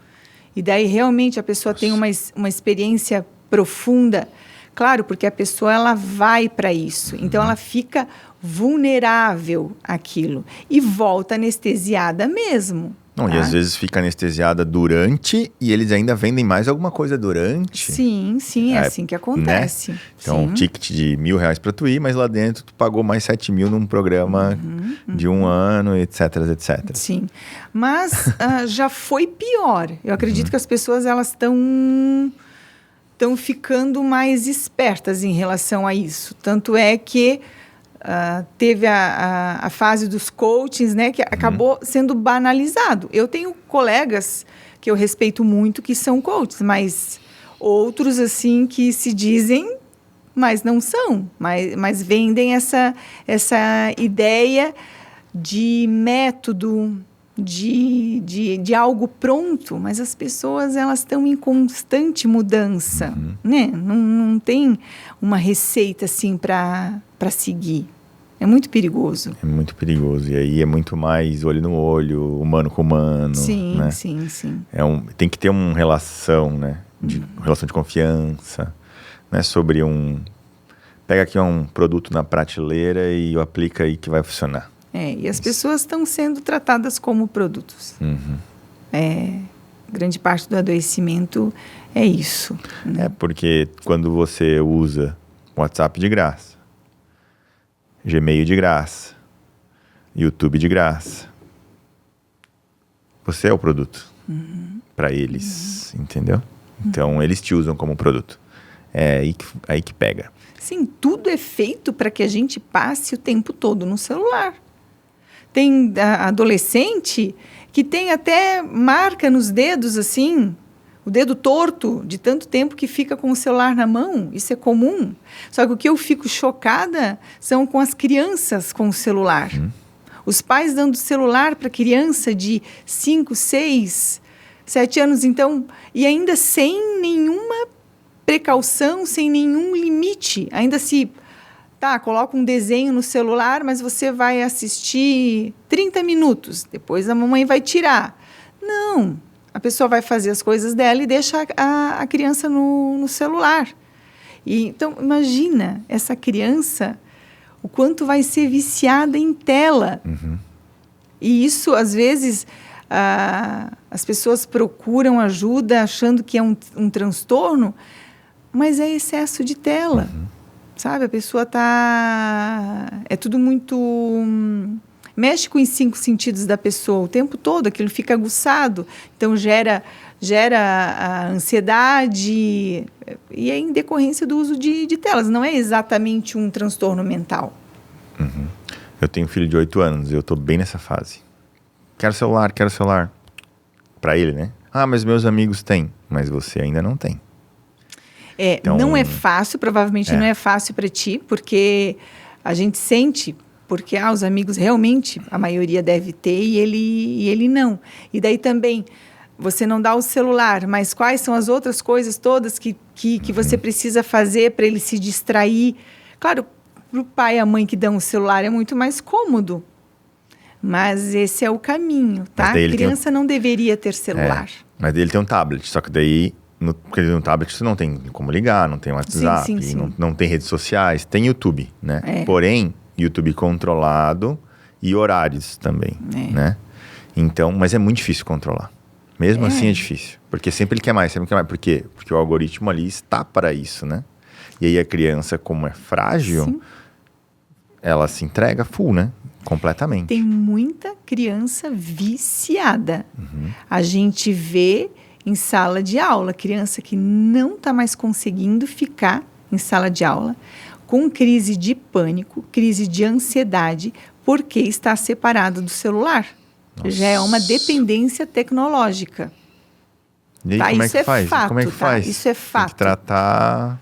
E daí, realmente, a pessoa tem uma experiência profunda. Claro, porque a pessoa ela vai para isso. Então, ela fica vulnerável àquilo. E volta anestesiada mesmo. Não, tá? E às vezes fica anestesiada durante e eles ainda vendem mais alguma coisa durante. Sim, é assim que acontece. Né? Então, um ticket de R$1.000 para tu ir, mas lá dentro tu pagou mais 7 mil num programa de 1 ano, etc, etc. Sim, mas já foi pior. Eu acredito que as pessoas elas estão ficando mais espertas em relação a isso. Tanto é que teve a fase dos coachings, né, que acabou sendo banalizado. Eu tenho colegas que eu respeito muito que são coaches, mas outros assim que se dizem, mas não são, mas vendem essa ideia de método, de algo pronto, mas as pessoas elas estão em constante mudança, né? Não tem uma receita assim para seguir. É muito perigoso. É muito perigoso. E aí é muito mais olho no olho, humano com humano. Sim, né? sim. Tem que ter uma relação, né? Relação de confiança. Não é sobre pega aqui um produto na prateleira e aplica aí que vai funcionar. E as pessoas estão sendo tratadas como produtos. Grande parte do adoecimento é isso. Né? Porque quando você usa WhatsApp de graça, Gmail de graça, YouTube de graça, você é o produto para eles, entendeu? Então, eles te usam como produto. É aí que pega. Sim, tudo é feito para que a gente passe o tempo todo no celular. Tem adolescente que tem até marca nos dedos, assim, o dedo torto, de tanto tempo que fica com o celular na mão. Isso é comum. Só que o que eu fico chocada são com as crianças com o celular. Os pais dando celular para criança de 5, 6, 7 anos, então, e ainda sem nenhuma precaução, sem nenhum limite. Ainda se... coloca um desenho no celular, mas você vai assistir 30 minutos. Depois a mamãe vai tirar. Não. A pessoa vai fazer as coisas dela e deixa a criança no celular. Então, imagina essa criança, o quanto vai ser viciada em tela. E isso, às vezes, as pessoas procuram ajuda achando que é um transtorno, mas é excesso de tela. Sabe, a pessoa é tudo muito... mexe com os 5 sentidos da pessoa o tempo todo, aquilo fica aguçado, então gera a ansiedade, e é em decorrência do uso de telas, não é exatamente um transtorno mental. Eu tenho um filho de 8 anos e eu estou bem nessa fase. Quero celular. Para ele, né? Mas meus amigos têm, mas você ainda não tem. Então, não é fácil, provavelmente não é fácil para ti, porque a gente sente, porque os amigos realmente, a maioria deve ter e ele não. E daí também, você não dá o celular, mas quais são as outras coisas todas que você precisa fazer para ele se distrair? Claro, para o pai e a mãe que dão o celular é muito mais cômodo, mas esse é o caminho, tá? A criança não deveria ter celular. Mas daí ele tem um tablet, só que daí, porque ele tem um tablet, você não tem como ligar, não tem WhatsApp, sim. Não tem redes sociais, tem YouTube, né? Porém, YouTube controlado e horários também, né? Então, mas é muito difícil controlar. Mesmo assim é difícil, porque sempre ele quer mais, sempre quer mais. Por quê? Porque o algoritmo ali está para isso, né? E aí a criança, como é frágil, ela se entrega full, né? Completamente. Tem muita criança viciada. A gente vê em sala de aula, criança que não está mais conseguindo ficar em sala de aula, com crise de pânico, crise de ansiedade, porque está separado do celular. Nossa. Já é uma dependência tecnológica. E aí, como é que faz? Fato, como é que faz? Isso é fato. Tem que tratar...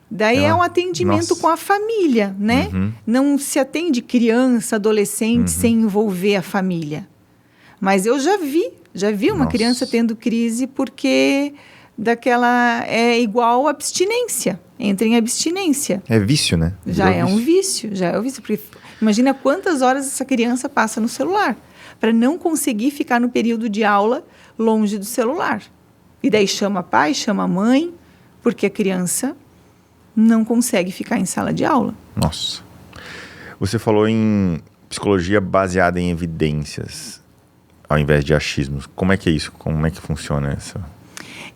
Daí é um atendimento com a família, né? Não se atende criança, adolescente sem envolver a família. Mas eu já vi uma criança tendo crise porque é igual abstinência. Entra em abstinência. É vício, né? Já é um vício. Porque imagina quantas horas essa criança passa no celular para não conseguir ficar no período de aula longe do celular. E daí chama pai, chama mãe, porque a criança não consegue ficar em sala de aula. Nossa. Você falou em psicologia baseada em evidências, ao invés de achismos. Como é que é isso? Como é que funciona essa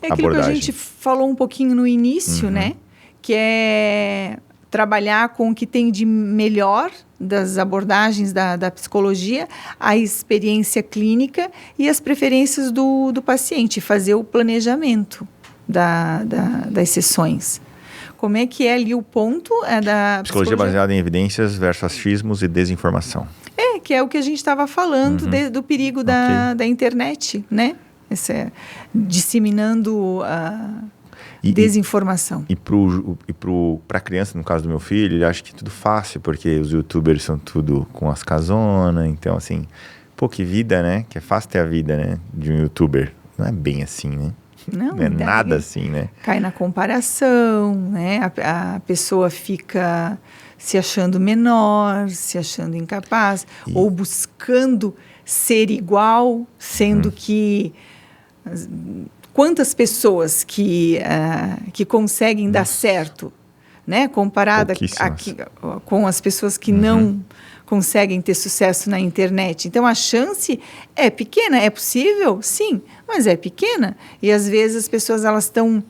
aquilo abordagem? Que a gente falou um pouquinho no início, né? Que é trabalhar com o que tem de melhor das abordagens da psicologia, a experiência clínica e as preferências do paciente, fazer o planejamento das sessões. Como é que é ali o ponto da psicologia baseada em evidências versus achismos e desinformação. Que é o que a gente estava falando do perigo da internet, né? Disseminando a desinformação. E para a criança, no caso do meu filho, ele acha que é tudo fácil, porque os youtubers são tudo com as casonas. Então, assim, que vida, né? Que é fácil ter a vida, né? De um youtuber. Não é bem assim, né? Não é nada assim, né? Cai na comparação, né? A pessoa fica se achando menor, se achando incapaz, ou buscando ser igual, sendo que... Quantas pessoas que conseguem dar certo, né? Comparada com as pessoas que não conseguem ter sucesso na internet. Então, a chance é pequena. É possível? Sim, mas é pequena. E, às vezes, as pessoas elas estão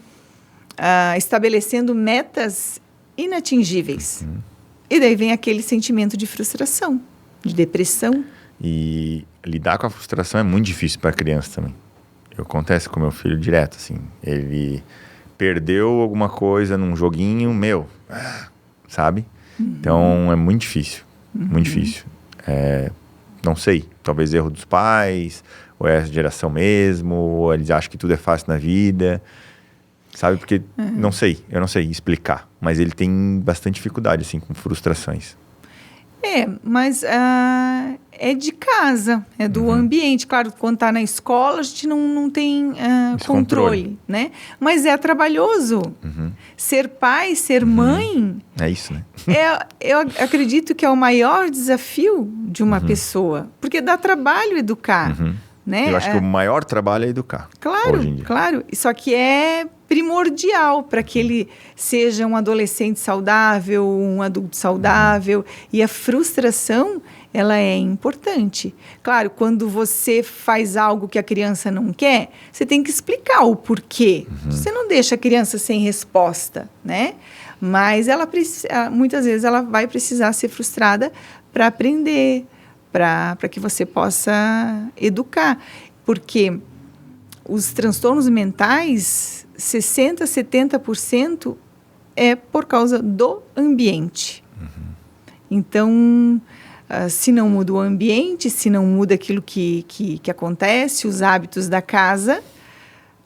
estabelecendo metas inatingíveis. E daí vem aquele sentimento de frustração, de depressão. E lidar com a frustração é muito difícil para a criança também. Acontece com meu filho direto, assim. Ele perdeu alguma coisa num joguinho, sabe? Então, é muito difícil. Muito difícil. Não sei, talvez erro dos pais, ou é essa geração mesmo, ou eles acham que tudo é fácil na vida, sabe? Porque, eu não sei explicar, mas ele tem bastante dificuldade, assim, com frustrações. Mas é de casa, é do ambiente. Claro, quando está na escola, a gente não tem controle, né? Mas é trabalhoso. Ser pai, ser mãe... É isso, né? Eu acredito que é o maior desafio de uma pessoa. Porque dá trabalho educar, né? Eu acho que o maior trabalho é educar, hoje em dia. Claro. Só que é primordial para que ele seja um adolescente saudável, um adulto saudável. E a frustração, ela é importante. Claro, quando você faz algo que a criança não quer, você tem que explicar o porquê. Você não deixa a criança sem resposta, né? Mas muitas vezes ela vai precisar ser frustrada para aprender, para que você possa educar. Porque os transtornos mentais, 60%, 70% é por causa do ambiente. Então, se não muda o ambiente, se não muda aquilo que acontece, os hábitos da casa,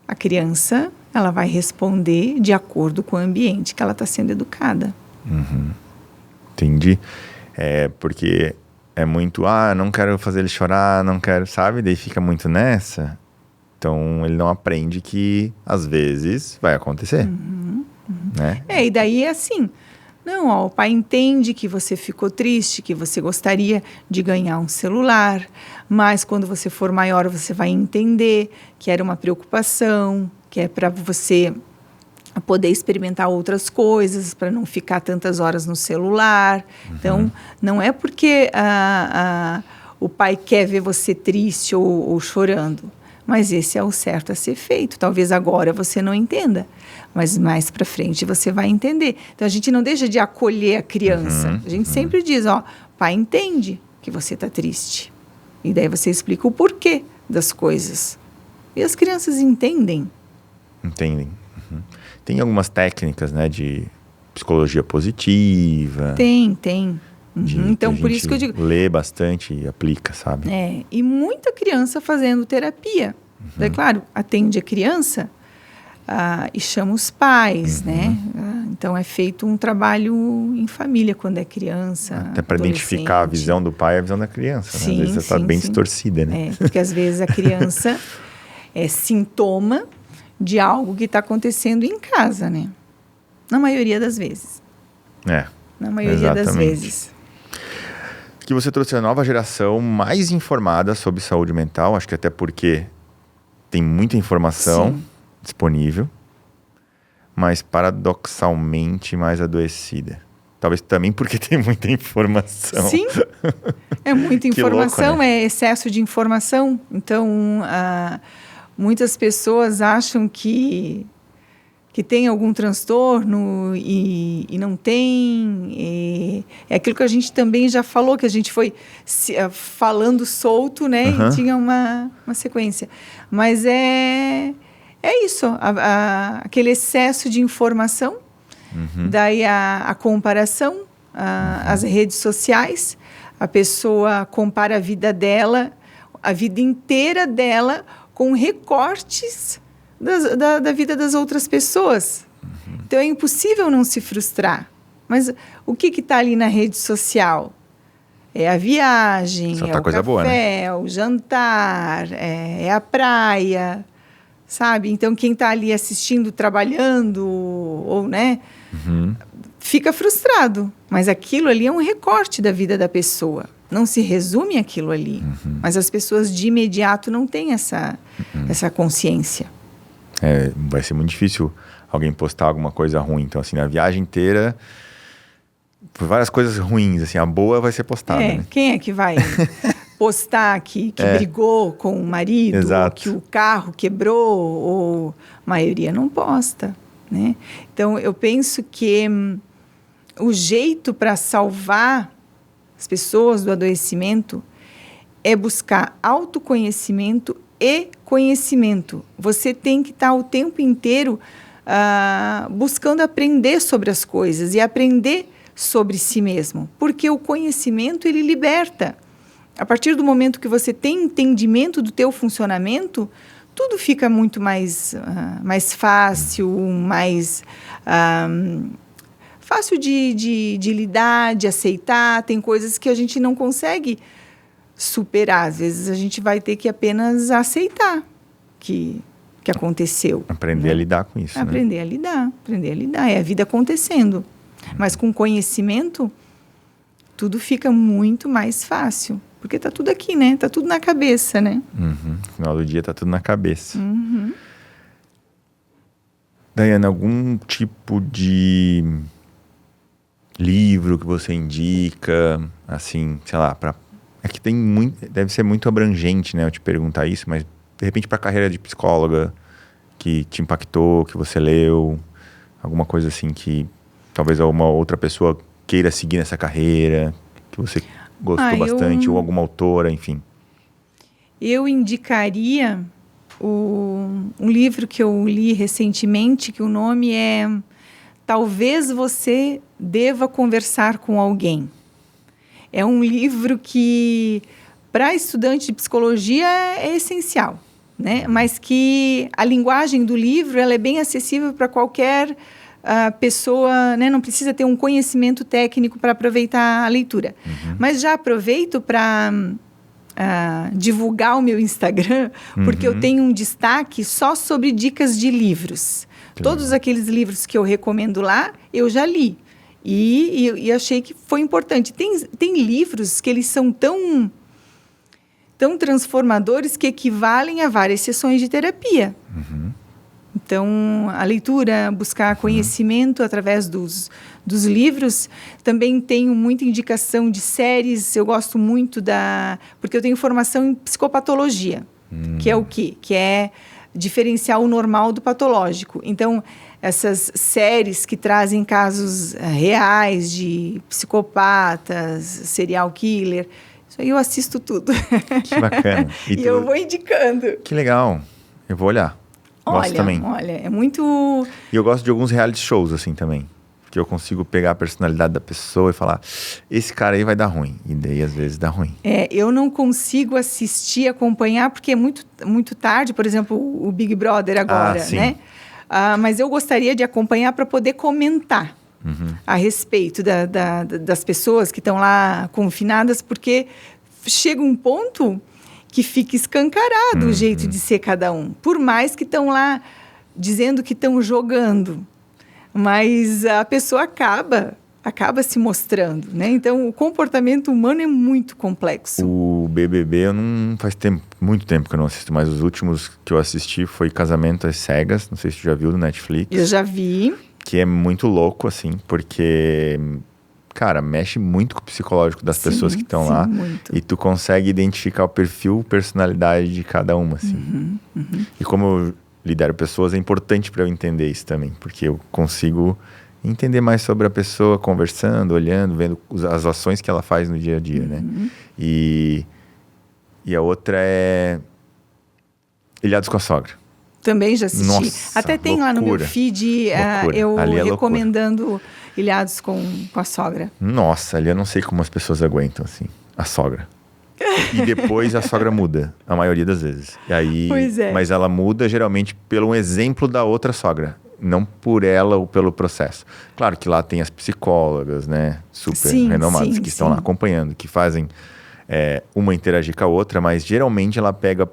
a criança ela vai responder de acordo com o ambiente que ela está sendo educada. Entendi. Porque é muito, não quero fazer ele chorar, não quero, sabe? Daí fica muito nessa. Então, ele não aprende que, às vezes, vai acontecer. Né? E daí é assim, não, ó, o pai entende que você ficou triste, que você gostaria de ganhar um celular, mas quando você for maior você vai entender que era uma preocupação, que é para você poder experimentar outras coisas, para não ficar tantas horas no celular. Então, não é porque o pai quer ver você triste ou chorando, mas esse é o certo a ser feito. Talvez agora você não entenda, mas mais para frente você vai entender. Então, a gente não deixa de acolher a criança. A gente sempre diz, ó, pai entende que você está triste. E daí você explica o porquê das coisas. E as crianças entendem. Entendem. Tem algumas técnicas, né, de psicologia positiva. Tem. Então, por isso que eu digo... Lê bastante e aplica, sabe? E muita criança fazendo terapia. É claro, atende a criança e chama os pais, né? Então, é feito um trabalho em família quando é criança. Até para identificar a visão do pai e a visão da criança. Sim, né? Às vezes está bem distorcida, né? Porque às vezes a criança é sintoma de algo que está acontecendo em casa, né? Na maioria das vezes. Na maioria das vezes. Que você trouxe a nova geração mais informada sobre saúde mental, acho que até porque tem muita informação disponível, mas paradoxalmente mais adoecida. Talvez também porque tem muita informação. Sim, é muita informação, louco, né? É excesso de informação. Então, muitas pessoas acham que tem algum transtorno e não tem. É aquilo que a gente também já falou, que a gente foi falando solto, né? E tinha uma sequência. Mas é isso, aquele excesso de informação, daí a comparação, as redes sociais, a pessoa compara a vida dela, a vida inteira dela, com recortes da vida das outras pessoas. Então, é impossível não se frustrar. Mas o que está ali na rede social? É a viagem, só é tá o coisa café, boa, né? o jantar, é a praia, sabe? Então, quem está ali assistindo, trabalhando, ou, né, fica frustrado. Mas aquilo ali é um recorte da vida da pessoa. Não se resume aquilo ali. Mas as pessoas de imediato não têm essa consciência. Vai ser muito difícil alguém postar alguma coisa ruim. Então, assim, a viagem inteira, várias coisas ruins, assim, a boa vai ser postada, né? Quem é que vai postar que brigou com o marido, Exato. que o carro quebrou, ou a maioria não posta, né? Então, eu penso que o jeito para salvar as pessoas do adoecimento é buscar autoconhecimento e conhecimento. Você tem que estar o tempo inteiro buscando aprender sobre as coisas e aprender sobre si mesmo, porque o conhecimento, ele liberta. A partir do momento que você tem entendimento do teu funcionamento, tudo fica muito mais fácil, mais fácil de lidar, de aceitar. Tem coisas que a gente não consegue superar. Às vezes a gente vai ter que apenas aceitar que aconteceu. Aprender a lidar com isso, aprender a lidar. É a vida acontecendo. Mas com conhecimento, tudo fica muito mais fácil. Porque está tudo aqui, né? Está tudo na cabeça, né? No final do dia está tudo na cabeça. Daiane, algum tipo de livro que você indica, assim, sei lá, é que tem muito, deve ser muito abrangente, né, eu te perguntar isso, mas de repente para a carreira de psicóloga que te impactou, que você leu, alguma coisa assim que talvez uma outra pessoa queira seguir nessa carreira, que você gostou bastante, ou alguma autora, enfim. Eu indicaria um livro que eu li recentemente, que o nome é Talvez Você Deva Conversar com Alguém. É um livro que, para estudante de psicologia, é essencial, né? Mas que a linguagem do livro ela é bem acessível para qualquer pessoa, né? Não precisa ter um conhecimento técnico para aproveitar a leitura. Mas já aproveito para divulgar o meu Instagram, porque eu tenho um destaque só sobre dicas de livros. Todos aqueles livros que eu recomendo lá, eu já li. E achei que foi importante. Tem livros que eles são tão transformadores que equivalem a várias sessões de terapia. Então, a leitura, buscar conhecimento através dos livros. Também tenho muita indicação de séries. Eu gosto muito porque eu tenho formação em psicopatologia, que é o quê? Que é diferenciar o normal do patológico. Então, essas séries que trazem casos reais de psicopatas, serial killer, isso aí eu assisto tudo. Que bacana. E eu vou indicando. Que legal. Eu vou olhar. Gosto também. Olha, é muito... E eu gosto de alguns reality shows, assim, também. Que eu consigo pegar a personalidade da pessoa e falar, esse cara aí vai dar ruim. E daí, às vezes, dá ruim. Eu não consigo assistir, acompanhar, porque é muito, muito tarde. Por exemplo, o Big Brother agora, né? Mas eu gostaria de acompanhar para poder comentar a respeito das pessoas que estão lá confinadas, porque chega um ponto que fica escancarado o jeito de ser cada um. Por mais que estão lá dizendo que estão jogando, mas a pessoa acaba se mostrando, né? Então, o comportamento humano é muito complexo. O BBB, muito tempo que eu não assisto, mas os últimos que eu assisti foi Casamento às Cegas, não sei se tu já viu no Netflix. Eu já vi. Que é muito louco, assim, porque, cara, mexe muito com o psicológico das pessoas que estão lá. Muito. E tu consegue identificar o perfil, personalidade de cada uma, assim. E como eu lidero pessoas, é importante para eu entender isso também, porque eu consigo entender mais sobre a pessoa, conversando, olhando, vendo as ações que ela faz no dia a dia, né? E a outra é Ilhados com a Sogra. Também já assisti. Nossa, até tem lá no meu feed eu recomendando Ilhados com a Sogra. Nossa, ali eu não sei como as pessoas aguentam, assim, a sogra. E depois a sogra muda, a maioria das vezes. E aí, pois é. Mas ela muda geralmente pelo exemplo da outra sogra, não por ela ou pelo processo. Claro que lá tem as psicólogas, né, super renomadas, que estão lá acompanhando, que fazem uma interagir com a outra, mas geralmente ela pega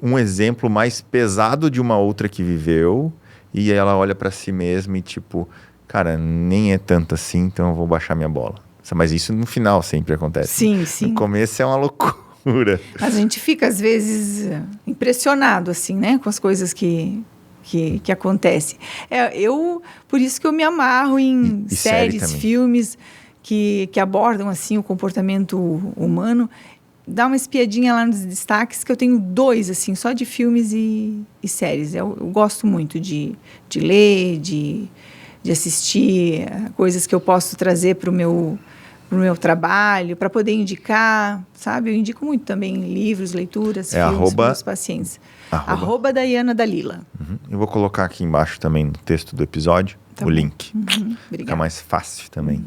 um exemplo mais pesado de uma outra que viveu e ela olha pra si mesma e tipo, cara, nem é tanto assim, então eu vou baixar minha bola. Mas isso no final sempre acontece. Sim. No começo é uma loucura. A gente fica, às vezes, impressionado, assim, né? Com as coisas que acontecem. Por isso que eu me amarro em séries, filmes que abordam, assim, o comportamento humano. Dá uma espiadinha lá nos destaques, que eu tenho 2, assim, só de filmes e séries. Eu gosto muito de ler, de assistir coisas que eu posso trazer para o meu trabalho, para poder indicar, sabe? Eu indico muito também livros, leituras, filmes para os pacientes. @Daiana Dalila. Eu vou colocar aqui embaixo também no texto do episódio o link. Fica mais fácil também.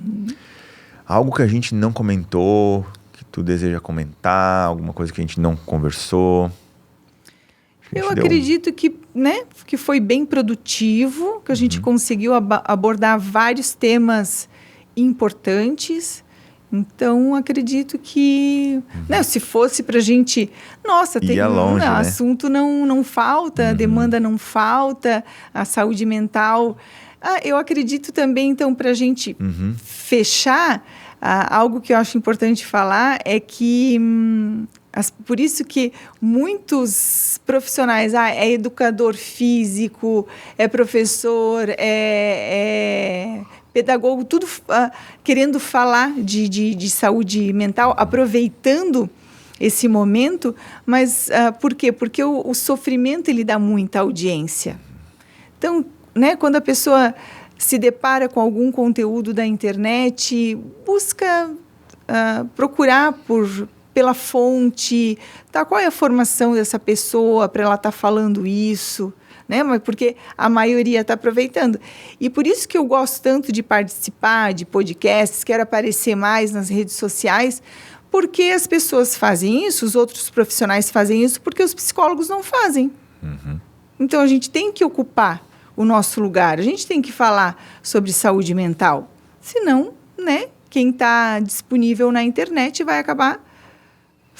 Algo que a gente não comentou, que tu deseja comentar, alguma coisa que a gente não conversou? Eu acredito que foi bem produtivo, que a gente conseguiu abordar vários temas importantes. Então, acredito que, se fosse para a gente... Nossa, tem longe, né? Assunto não falta, demanda não falta, a saúde mental. Eu acredito também, então, para a gente fechar, algo que eu acho importante falar é que... por isso que muitos profissionais, é educador físico, é professor, é pedagogo, tudo querendo falar de saúde mental, aproveitando esse momento, mas por quê? Porque o sofrimento ele dá muita audiência. Então, né, quando a pessoa se depara com algum conteúdo da internet, busca procurar pela fonte, qual é a formação dessa pessoa para ela estar falando isso, né? Mas porque a maioria está aproveitando. E por isso que eu gosto tanto de participar de podcasts, quero aparecer mais nas redes sociais, porque as pessoas fazem isso, os outros profissionais fazem isso, porque os psicólogos não fazem. Então, a gente tem que ocupar o nosso lugar, a gente tem que falar sobre saúde mental. Senão, né, quem está disponível na internet vai acabar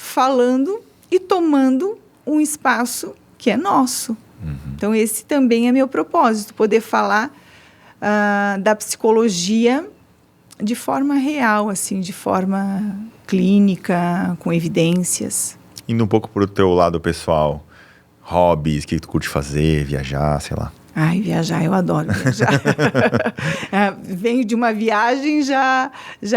falando e tomando um espaço que é nosso. Então, esse também é meu propósito, poder falar da psicologia de forma real, assim, de forma clínica, com evidências. Indo um pouco pro teu lado pessoal, hobbies, o que tu curte fazer, viajar, sei lá. Ai, viajar, eu adoro viajar. Venho de uma viagem, já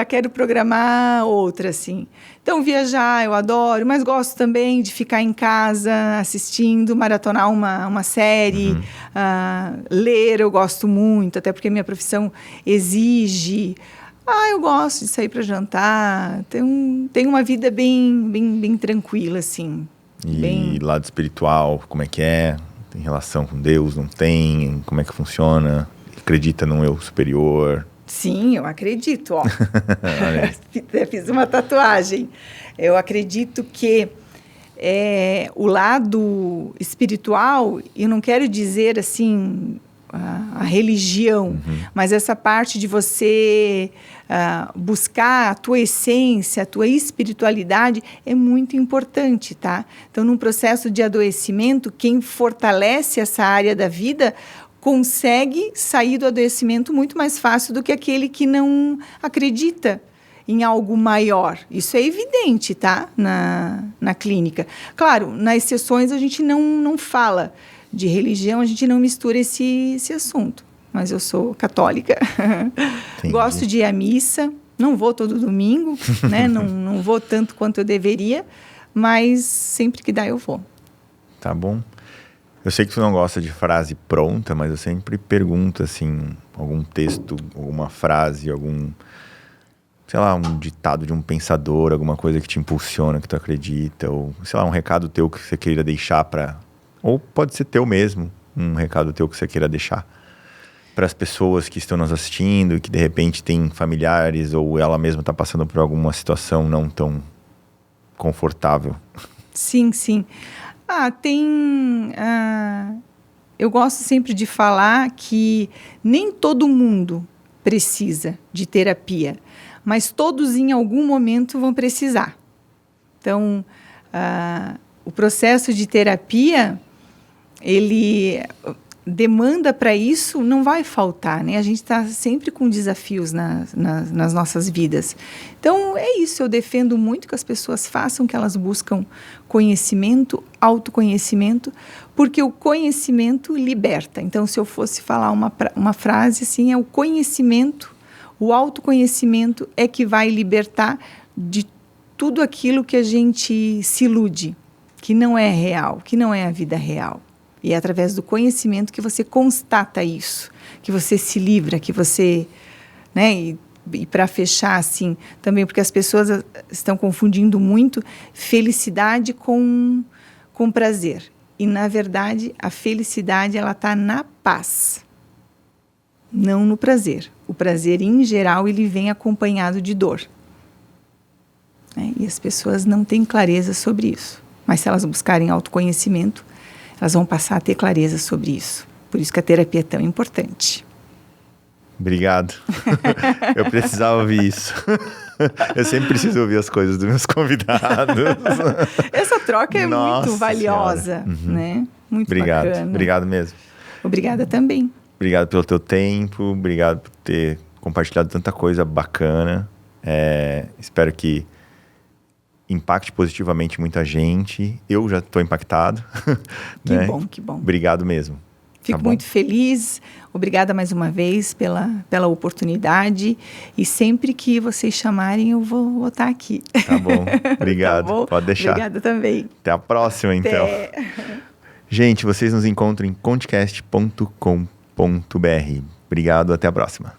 quero programar outra, assim. Então, viajar eu adoro, mas gosto também de ficar em casa assistindo, maratonar uma série. Ler eu gosto muito, até porque minha profissão exige. Eu gosto de sair para jantar. Tenho uma vida bem tranquila, assim. E lado espiritual, como é que é? Tem relação com Deus, não tem? Como é que funciona? Acredita num eu superior? Sim, eu acredito, ó. Fiz uma tatuagem. Eu acredito que o lado espiritual, eu não quero dizer assim a religião, mas essa parte de você buscar a tua essência, a tua espiritualidade é muito importante, tá? Então, num processo de adoecimento, quem fortalece essa área da vida consegue sair do adoecimento muito mais fácil do que aquele que não acredita em algo maior. Isso é evidente, tá? Na clínica. Claro, nas sessões a gente não fala de religião, a gente não mistura esse assunto. Mas eu sou católica. Gosto de ir à missa. Não vou todo domingo, né? não vou tanto quanto eu deveria, mas sempre que dá eu vou. Tá bom. Eu sei que tu não gosta de frase pronta, mas eu sempre pergunto, assim, algum texto, alguma frase, sei lá, um ditado de um pensador, alguma coisa que te impulsiona, que tu acredita, ou, sei lá, um recado teu que você queira deixar ou pode ser teu mesmo, um recado teu que você queira deixar para as pessoas que estão nos assistindo e que de repente têm familiares ou ela mesma está passando por alguma situação não tão confortável. Sim. Eu gosto sempre de falar que nem todo mundo precisa de terapia, mas todos em algum momento vão precisar. Então, o processo de terapia, ele demanda para isso, não vai faltar, né? A gente está sempre com desafios nas nossas vidas. Então, é isso, eu defendo muito que as pessoas façam, que elas buscam conhecimento, autoconhecimento, porque o conhecimento liberta. Então, se eu fosse falar uma frase assim, é o conhecimento, o autoconhecimento é que vai libertar de tudo aquilo que a gente se ilude, que não é real, que não é a vida real. E é através do conhecimento que você constata isso, que você se livra, que você, né? E para fechar, assim, também porque as pessoas estão confundindo muito felicidade com prazer. E, na verdade, a felicidade, ela está na paz, não no prazer. O prazer, em geral, ele vem acompanhado de dor. E as pessoas não têm clareza sobre isso. Mas se elas buscarem autoconhecimento, elas vão passar a ter clareza sobre isso. Por isso que a terapia é tão importante. Obrigado. Eu precisava ouvir isso. Eu sempre preciso ouvir as coisas dos meus convidados. Essa troca é muito valiosa, né? Muito bacana. Obrigado mesmo. Obrigada também. Obrigado pelo teu tempo, obrigado por ter compartilhado tanta coisa bacana. Espero que impacte positivamente muita gente. Eu já estou impactado. Que bom, que bom. Obrigado mesmo. Fico muito feliz. Obrigada mais uma vez pela oportunidade. E sempre que vocês chamarem, eu vou estar aqui. Tá bom. Obrigado. Tá bom? Pode deixar. Obrigada também. Até a próxima, então. Gente, vocês nos encontram em contcast.com.br. Obrigado, até a próxima.